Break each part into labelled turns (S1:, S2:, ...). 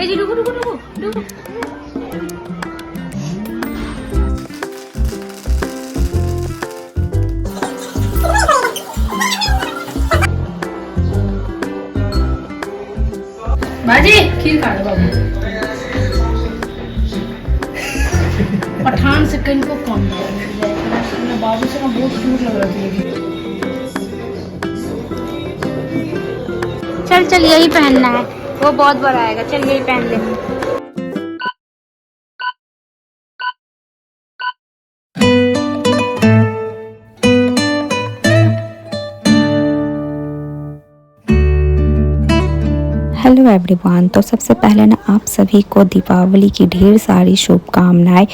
S1: जी रुको रुको रुको रुको। बाजी खीर खा लो बाबू। पठान से कहीं को कौन बाबू से ना बहुत क्यूट लग रहा है।
S2: चल चल यही पहनना है, वो बहुत बड़ा आएगा, चल यही पहन ले। हेलो एवरीवन, तो सबसे पहले ना आप सभी को दीपावली की ढेर सारी शुभकामनाएं।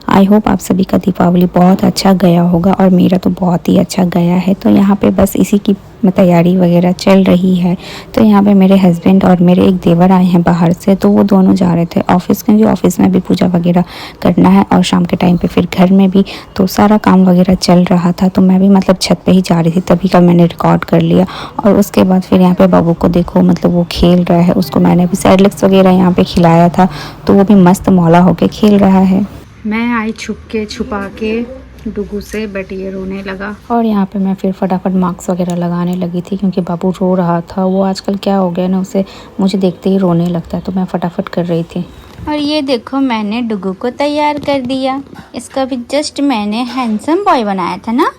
S2: आई होप आप सभी का दीपावली बहुत अच्छा गया होगा और मेरा तो बहुत ही अच्छा गया है। तो यहाँ पे बस इसी की तैयारी वगैरह चल रही है। तो यहाँ पे मेरे हस्बैंड और मेरे एक देवर आए हैं बाहर से, तो वो दोनों जा रहे थे ऑफिस, क्योंकि ऑफिस में भी पूजा वगैरह करना है और शाम के टाइम पे फिर घर में भी, तो सारा काम वगैरह चल रहा था। तो मैं भी मतलब छत पे ही जा रही थी, तभी का मैंने रिकॉर्ड कर लिया। और उसके बाद फिर यहाँ पे बाबू को देखो, मतलब वो खेल रहा है, उसको मैंने अभी सैरेलैक्स वगैरह यहाँ पे खिलाया था, तो वो भी मस्त मौला होके खेल रहा है। मैं आई छुपा के डुगू से, बट ये रोने लगा। और यहाँ पे मैं फिर फटाफट मास्क वगैरह लगाने लगी थी, क्योंकि बाबू रो रहा था। वो आजकल क्या हो गया ना, उसे मुझे देखते ही रोने लगता है, तो मैं फटाफट कर रही थी। और ये देखो मैंने डुगू को तैयार कर दिया। इसका भी जस्ट मैंने हैंडसम बॉय बनाया था ना,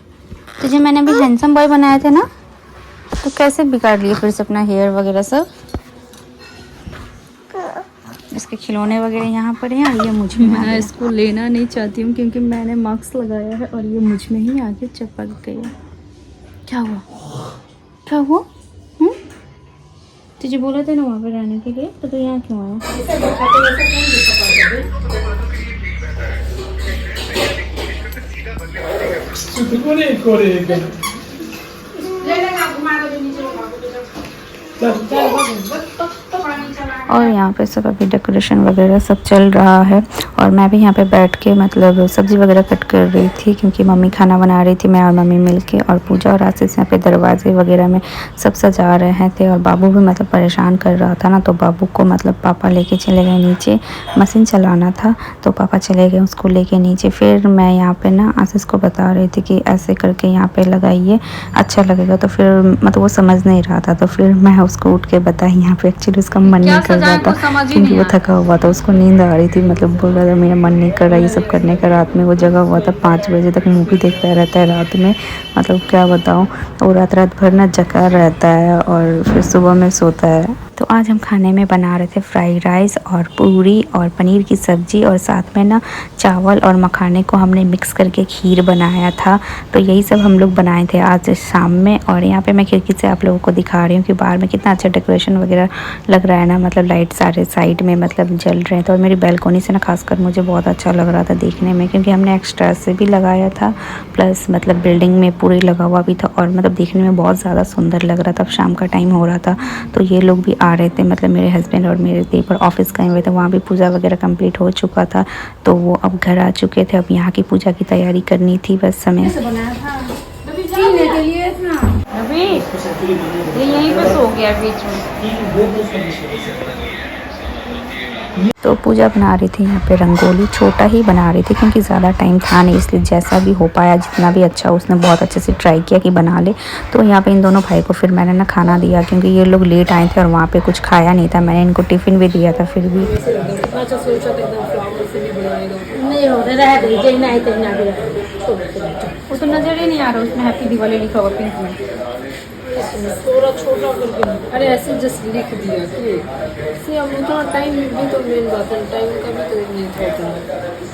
S2: तुझे मैंने भी हैंडसम बॉय बनाया था ना, तो कैसे बिगाड़ लिए फिर से अपना हेयर वगैरह सब। इसके खिलौने वगैरह यहाँ पर हैं और ये मुझ में मैं इसको लेना नहीं चाहती हूँ, क्योंकि मैंने मास्क लगाया है और ये मुझ में ही आके चिपक गया। क्या हुआ क्या हुआ? तुझे बोला था ना वहाँ पर रहने के लिए, तो यहाँ क्यों आया? और यहाँ पे सब अभी डेकोरेशन वगैरह सब चल रहा है, और मैं भी यहाँ पे बैठ के मतलब सब्ज़ी वगैरह कट कर रही थी, क्योंकि मम्मी खाना बना रही थी, मैं और मम्मी मिलके। और पूजा और आशीष यहाँ पे दरवाजे वगैरह में सब सजा रहे थे, और बाबू भी मतलब परेशान कर रहा था ना, तो बाबू को मतलब पापा लेके चले गए नीचे, मशीन चलाना था, तो पापा चले गए उसको लेके नीचे। फिर मैं यहाँ पे ना आशीष को बता रही थी कि ऐसे करके यहाँ पे लगाइए, अच्छा लगेगा। तो फिर मतलब वो समझ नहीं रहा था, तो फिर मैं उसको उठ के बताई यहाँ पे। एक्चुअली उसका मन नहीं कर रहा था, क्योंकि वो थका हुआ था, उसको नींद आ रही थी, मतलब बोल रहा था मेरा मन नहीं कर रहा ये सब करने का। रात में वो जगा हुआ था, 5 बजे तक मूवी देखता रहता है रात में, मतलब क्या बताऊँ। वो रात भर ना जगा रहता है और फिर सुबह में सोता है। तो आज हम खाने में बना रहे थे फ्राइड राइस और पूरी और पनीर की सब्ज़ी, और साथ में ना चावल और मखाने को हमने मिक्स करके खीर बनाया था। तो यही सब हम लोग बनाए थे आज शाम में। और यहाँ पे मैं खिड़की से आप लोगों को दिखा रही हूँ कि बाहर में कितना अच्छा डेकोरेशन वगैरह लग रहा है ना, मतलब लाइट सारे साइड में मतलब जल रहे हैं। तो और मेरी बैल्कोनी से ना खासकर मुझे बहुत अच्छा लग रहा था देखने में, क्योंकि हमने एक्स्ट्रा से भी लगाया था, प्लस मतलब बिल्डिंग में पूरी लगा हुआ भी था, और मतलब देखने में बहुत ज़्यादा सुंदर लग रहा था। अब शाम का टाइम हो रहा था, तो ये लोग भी आ रहे थे, मतलब मेरे हस्बैंड और मेरे देवर ऑफिस गए हुए थे, वहाँ भी पूजा वगैरह कंप्लीट हो चुका था, तो वो अब घर आ चुके थे। अब यहाँ की पूजा की तैयारी करनी थी बस समय। अभी ये यहीं पे सो गया बीच में। तो पूजा बना रही थी यहाँ पे, रंगोली छोटा ही बना रही थी, क्योंकि ज़्यादा टाइम था नहीं, इसलिए जैसा भी हो पाया, जितना भी अच्छा उसने बहुत अच्छे से ट्राई किया कि बना ले। तो यहाँ पे इन दोनों भाई को फिर मैंने ना खाना दिया, क्योंकि ये लोग लेट आए थे और वहाँ पे कुछ खाया नहीं था। मैंने इनको टिफ़िन भी दिया था। फिर भी वो तो नज़र ही नहीं आ रहा, उसमें हैप्पी दिवाली लिखा हुआ पिंक में,
S1: थोड़ा छोटा करके। अरे ऐसे जस्ट लिख दिया कि हम थोड़ा टाइम भी, तो मेन बात है टाइम का भी तो नहीं होता,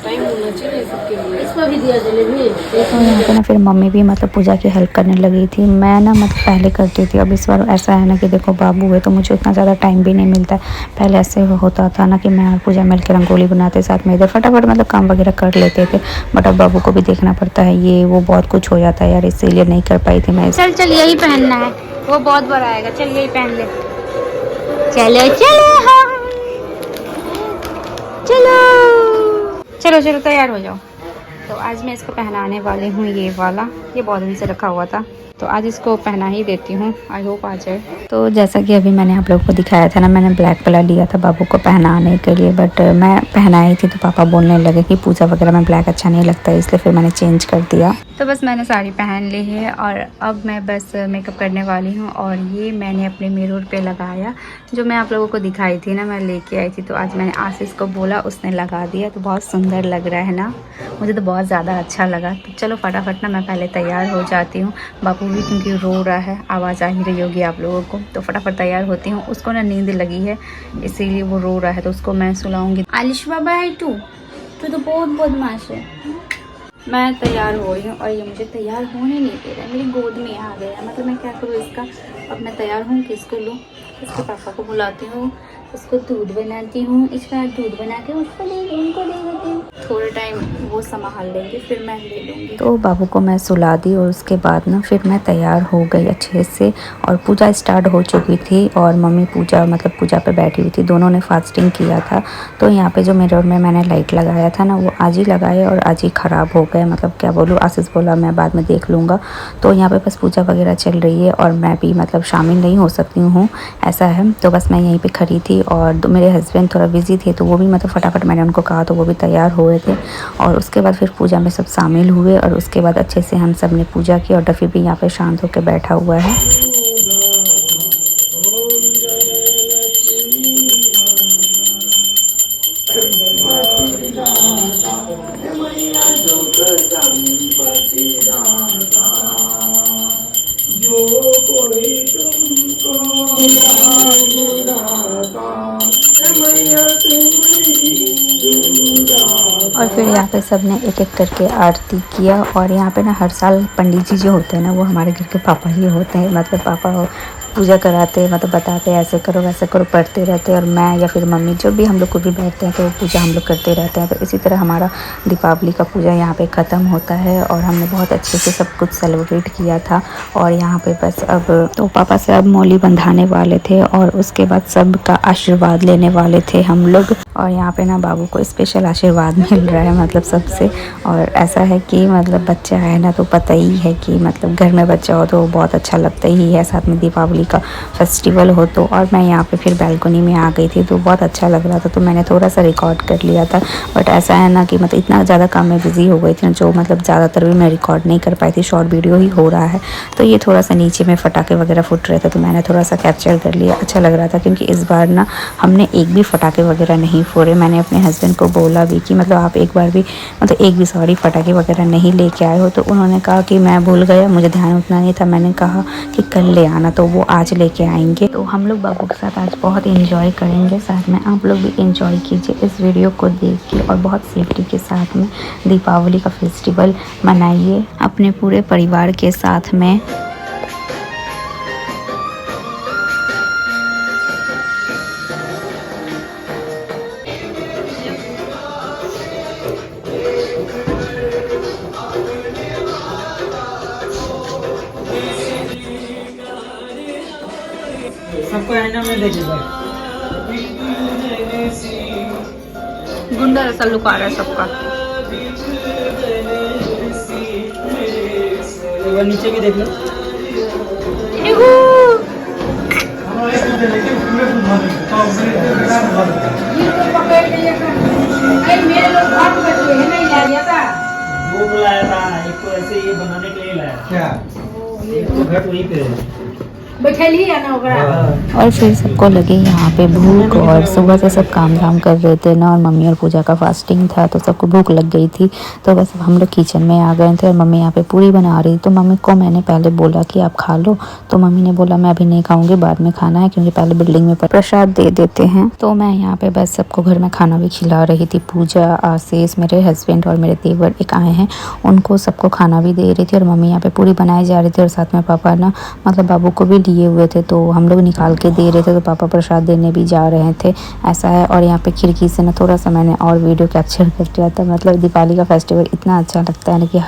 S1: टाइम होना चाहिए सबके लिए। इसमें भी दिया जलेबी।
S2: तो यहाँ पे ना फिर मम्मी भी मतलब पूजा की हेल्प करने लगी थी। मैं ना मतलब पहले करती थी, अब इस बार ऐसा है ना कि देखो बाबू है, तो मुझे उतना ज़्यादा टाइम भी नहीं मिलता है। पहले ऐसे होता था ना कि मैं और पूजा मिल के रंगोली बनाते साथ में, इधर फटाफट मतलब काम वगैरह कर लेते थे, बट अब बाबू को भी देखना पड़ता है, ये वो बहुत कुछ हो जाता है यार, इसीलिए नहीं कर पाई थी मैं। चल चल यही पहनना है, वो बहुत बड़ा आएगा, चल यही पहन ले। चलो चलो हम चलो चलो चलो तैयार हो जाओ। तो आज मैं इसको पहनाने वाली हूँ ये वाला ये बहुत दिन से रखा हुआ था, तो आज इसको पहना ही देती हूँ, आई होप आ जाए। तो जैसा कि अभी मैंने आप लोगों को दिखाया था ना, मैंने ब्लैक कलर लिया था बाबू को पहनाने के लिए, बट मैं पहनाई थी तो पापा बोलने लगे कि पूजा वगैरह में ब्लैक अच्छा नहीं लगता है, इसलिए फिर मैंने चेंज कर दिया। तो बस मैंने साड़ी पहन ली है और अब मैं बस मेकअप करने वाली हूँ। और ये मैंने अपने मिरर पे लगाया, जो मैं आप लोगों को दिखाई थी ना, मैं लेके आई थी, तो आज मैंने आशीष को बोला, उसने लगा दिया, तो बहुत सुंदर लग रहा है ना, मुझे तो बहुत ज़्यादा अच्छा लगा। तो चलो फटाफट ना मैं पहले तैयार हो जाती हूँ, बाबू भी क्योंकि रो रहा है, आवाज़ आ ही रही होगी आप लोगों को, तो फटाफट तैयार होती हूँ। उसको ना नींद लगी है इसीलिए वो रो रहा है, तो उसको मैं सुलाऊंगी। आलिश बाबा है तू तो बहुत बदमाश है। मैं तैयार हो रही हूँ और ये मुझे तैयार होने नहीं दे रहा है, मेरी गोद में आ गया, मतलब मैं क्या करूँ इसका। अब मैं तैयार हूँ, किसको लूँ, इसके पापा को बुलाती हूँ, उसको दूध बनाती हूँ, इसका दूध बना के उसको उनको दे देती हूँ, थोड़ा टाइम वो संभाल लेंगे, फिर मैं ले लूँगी। तो बाबू को मैं सुला दी और उसके बाद ना फिर मैं तैयार हो गई अच्छे से, और पूजा स्टार्ट हो चुकी थी और मम्मी पूजा पे बैठी हुई थी, दोनों ने फास्टिंग किया था। तो यहाँ पे जो मिरर में मैंने लाइट लगाया था ना, वो आज ही लगाया और आज ही ख़राब हो गए, मतलब क्या बोलूँ, आशीष बोला मैं बाद में देख लूँगा। तो यहाँ पे बस पूजा वगैरह चल रही है और मैं भी मतलब शामिल नहीं हो सकती हूँ, ऐसा है। तो बस मैं यहीं पे खड़ी थी और मेरे हस्बैंड थोड़ा बिजी थे, तो वो भी मतलब फटाफट मैंने उनको कहा तो वो भी तैयार हुए थे, और उसके बाद फिर पूजा में सब शामिल हुए और उसके बाद अच्छे से हम सब ने पूजा की। और डफ़ी भी यहाँ पे शांत होकर बैठा हुआ है। और फिर यहाँ पे सब ने एक एक करके आरती किया। और यहाँ पे ना हर साल पंडित जी जो होते हैं ना, वो हमारे घर के पापा ही होते हैं, मतलब पापा पूजा कराते, मतलब बताते ऐसे करो वैसे करो, पढ़ते रहते हैं, और मैं या फिर मम्मी जो भी हम लोग को भी बैठते हैं तो पूजा हम लोग करते रहते हैं। तो इसी तरह हमारा दीपावली का पूजा यहाँ पे ख़त्म होता है और हमने बहुत अच्छे से सब कुछ सेलिब्रेट किया था। और यहाँ पे बस अब तो पापा से अब मौली बंधाने वाले थे और उसके बाद सबका आशीर्वाद लेने वाले थे हम लोग। और यहाँ पे ना बाबू को स्पेशल आशीर्वाद मिल रहा है मतलब सबसे। और ऐसा है कि मतलब बच्चा है ना, तो पता ही है कि मतलब घर में बच्चा हो तो बहुत अच्छा लगता ही है, साथ में दीपावली का फेस्टिवल हो तो। और मैं यहाँ पे फिर बालकनी में आ गई थी तो बहुत अच्छा लग रहा था, तो मैंने थोड़ा सा रिकॉर्ड कर लिया था। बट ऐसा है ना कि मतलब इतना ज़्यादा काम में बिजी हो गई थी ना, जो मतलब ज़्यादातर भी मैं रिकॉर्ड नहीं कर पाई थी, शॉर्ट वीडियो ही हो रहा है। तो ये थोड़ा सा नीचे में पटाखे वगैरह फुट रहे थे तो मैंने थोड़ा सा कैप्चर कर लिया, अच्छा लग रहा था। क्योंकि इस बार ना हमने एक भी पटाखे वगैरह नहीं फोड़े। मैंने अपने हस्बैंड को बोला भी कि मतलब आप एक बार भी मतलब एक भी पटाखे वगैरह नहीं लेके आए हो, तो उन्होंने कहा कि मैं भूल गया, मुझे ध्यान उतना नहीं था। मैंने कहा कि कल ले आना, तो वो आज लेके आएंगे। तो हम लोग बाबू के साथ आज बहुत एंजॉय करेंगे, साथ में आप लोग भी एंजॉय कीजिए इस वीडियो को देख के, और बहुत सेफ्टी के साथ में दीपावली का फेस्टिवल मनाइए अपने पूरे परिवार के साथ में।
S3: सबको आईना में देखिएगा।
S2: गुंडा रसा लुका रहा है सबका।
S3: एक बार नीचे भी देख लो। दो लाया था, एक तो ऐसे ये बनाने के लिए लाया क्या, एक तो घट वहीं पे
S2: और फिर सबको लगे यहाँ पे भूख, और सुबह से सब काम धाम कर रहे थे ना, और मम्मी और पूजा का फास्टिंग था तो सबको भूख लग गई थी। तो बस हम लोग किचन में आ गए थे और मम्मी यहाँ पे पूरी बना रही। तो मम्मी को मैंने पहले बोला कि आप खा लो, तो मम्मी ने बोला मैं अभी नहीं खाऊंगी, बाद में खाना है, क्योंकि पहले बिल्डिंग में प्रसाद दे देते हैं। तो मैं यहाँ पे बस सबको घर में खाना भी खिला रही थी। पूजा, आशीष, मेरे हस्बैंड और मेरे देवर एक आए हैं, उनको सबको खाना भी दे रही थी, और मम्मी यहाँ पे पूरी बनाई जा रही थी, और साथ में पापा ना मतलब बाबू को भी किए हुए थे, तो हम लोग निकाल के दे रहे थे, तो पापा प्रसाद देने भी जा रहे थे, ऐसा है। और यहाँ पे खिड़की से ना थोड़ा सा मैंने और वीडियो कैप्चर कर लिया था। मतलब दिवाली का फेस्टिवल इतना अच्छा लगता है ना कि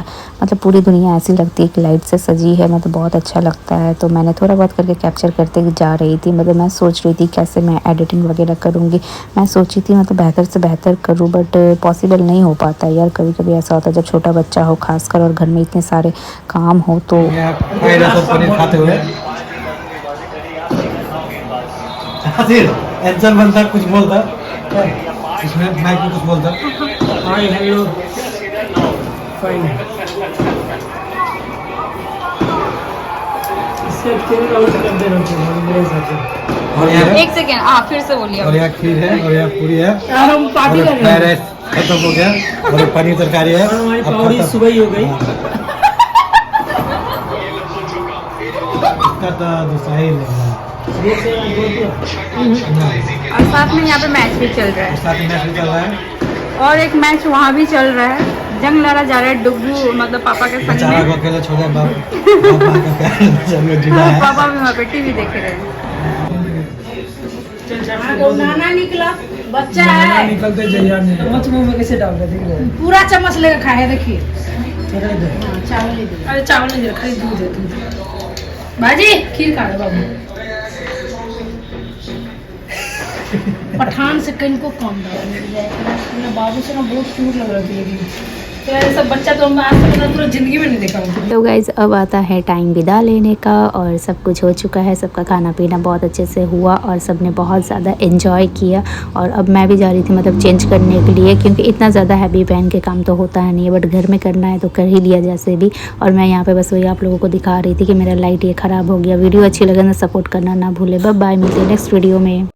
S2: मतलब पूरी दुनिया ऐसी लगती है कि लाइट से सजी है, मतलब बहुत अच्छा लगता है। तो मैंने थोड़ा बहुत करके कैप्चर करते जा रही थी। मतलब मैं सोच रही थी कैसे मैं एडिटिंग वगैरह करूँगी। मैं सोची थी मतलब बेहतर से बेहतर करूँ, बट पॉसिबल नहीं हो पाता यार। कभी कभी ऐसा होता है जब छोटा बच्चा हो खासकर, और घर में इतने सारे काम हो तो।
S4: पनीर खाते हुए आंसर बनता, कुछ बोलता इसमें, माइक में कुछ बोलता।
S3: Hi hello fine. इससे तेल का यूज कर देना चाहिए मेरे हिसाब से।
S4: और यहाँ
S2: एक सेकेंड फिर से बोलिए।
S4: और यहाँ खीर है, और यहाँ पूरी है,
S3: यार हम पार्टी
S4: और
S3: कर रहे
S4: फ्राइड
S3: हैं।
S4: राइस खत्म हो गया, और पनीर तरकारी है।
S3: और हमारी
S4: अब
S3: पकौड़ी
S4: खत्म।
S3: सुबह ही हो गई।
S4: इसका तो दूसरा ही लग रहा है।
S2: और साथ में यहाँ पे मैच भी चल रहा है,
S4: साथ में मैच भी चल रहा है,
S2: और एक मैच वहाँ भी चल रहा है। जंग लड़ा जा रहा है डुगू मतलब पापा के संग
S4: बेचारा
S2: में।
S4: को अकेले छोड़ा, बाप माँ का प्यार जरूर जुड़ा है।
S2: पापा भी वहाँ पे टीवी देख रहे हैं।
S1: नाना निकला बच्चा
S3: नाना
S1: है,
S3: निकलते जया नहीं चम्मच मुंह में कैसे डाल देख रहे हैं।
S1: पूरा चम्मच लेकर खाया। देखिए
S3: चला इधर।
S1: चावल नहीं दे,
S3: अरे चावल नहीं दे, खाली दूध है दूध।
S1: बाजी खीर खा रहे बाबू। पठान से कहीं को कम बाबू से ना बहुत क्यूट लग रहा थी, लेकिन तो ऐसा बच्चा तो हम आज तक ना पूरा जिंदगी में नहीं देखा हूँ।
S2: तो गाइज़ अब आता है टाइम विदा लेने का, और सब कुछ हो चुका है। सबका खाना पीना बहुत अच्छे से हुआ और सब ने बहुत ज़्यादा एंजॉय किया। और अब मैं भी जा रही थी मतलब चेंज करने के लिए, क्योंकि इतना ज़्यादा हैवी पहन के काम तो होता है नहीं है, बट घर में करना है तो कर ही लिया जैसे भी। और मैं यहाँ पे बस वही आप लोगों को दिखा रही थी कि मेरा लाइट ये ख़राब हो गया। वीडियो अच्छी लगे ना सपोर्ट करना ना भूले। बाय, मिलते हैं नेक्स्ट वीडियो में।